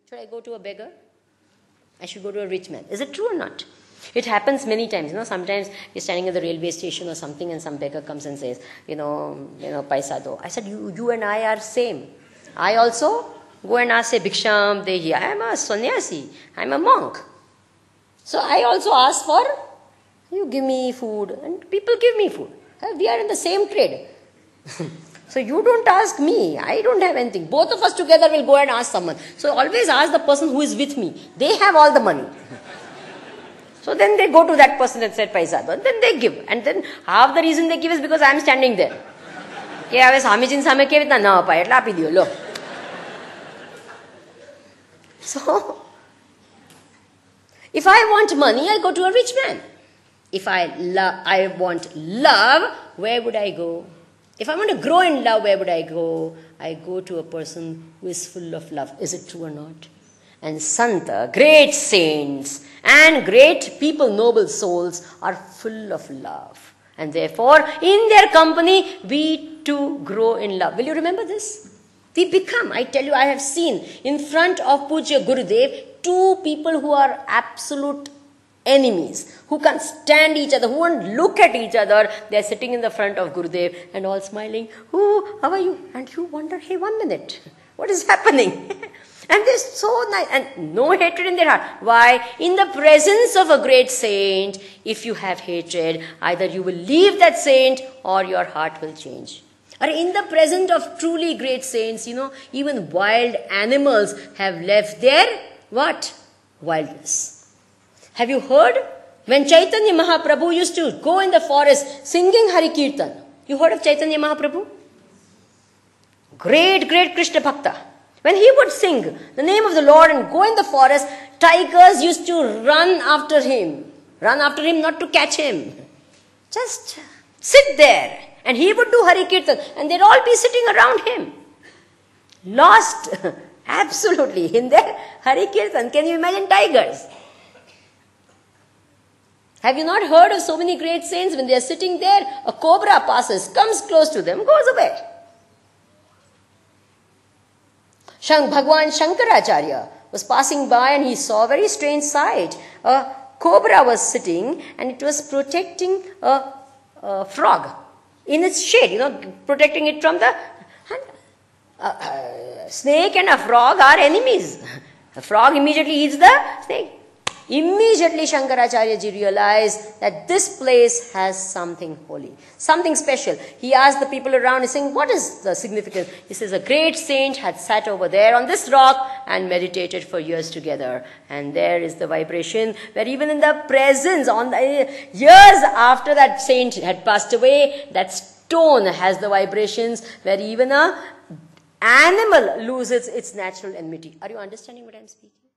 Should I go to a beggar? I should go to a rich man. Is it true or not? It happens many times. Sometimes you're standing at the railway station or something and some beggar comes and says, paisa do. I said, you and I are same. I also go and ask, say, Bhiksham Dehi. I am a sannyasi. I am a monk. So I also ask for, you give me food, and people give me food. We are in the same trade. So you don't ask me. I don't have anything. Both of us together will go and ask someone. So always ask the person who is with me. They have all the money. So then they go to that person and say, paisa do. And then they give. And then half the reason they give is because I am standing there. So, if I want money, I go to a rich man. If I want love, where would I go? If I want to grow in love, where would I go? I go to a person who is full of love. Is it true or not? And Santa, great saints and great people, noble souls, are full of love. And therefore, in their company, we too grow in love. Will you remember this? We become, I tell you, I have seen in front of Pujya Gurudev, two people who are absolute enemies, who can't stand each other, who won't look at each other. They are sitting in the front of Gurudev and all smiling. Oh, how are you? And you wonder, hey, 1 minute, what is happening? And they're so nice and no hatred in their heart. Why? In the presence of a great saint, if you have hatred, either you will leave that saint or your heart will change. Or in the presence of truly great saints, even wild animals have left their, what? Wildness. Have you heard? When Chaitanya Mahaprabhu used to go in the forest singing Hari Kirtan. You heard of Chaitanya Mahaprabhu? Great Krishna Bhakta. When he would sing the name of the Lord and go in the forest, tigers used to run after him. Run after him, not to catch him. Just sit there. And he would do Hari Kirtan. And they'd all be sitting around him. Lost. Absolutely. In their Hari Kirtan. Can you imagine tigers? Have you not heard of so many great saints? When they are sitting there, a cobra passes, comes close to them, goes away. Bhagwan Shankaracharya was passing by and he saw a very strange sight. A cobra was sitting and it was protecting a frog in its shade, protecting it from the... snake and a frog are enemies. A frog immediately eats the snake. Immediately Shankaracharya ji realized that this place has something holy, something special. He asked the people around, he's saying, what is the significance? He says, a great saint had sat over there on this rock and meditated for years together. And there is the vibration where even in the presence, years after that saint had passed away, that stone has the vibrations where even an animal loses its natural enmity. Are you understanding what I'm speaking?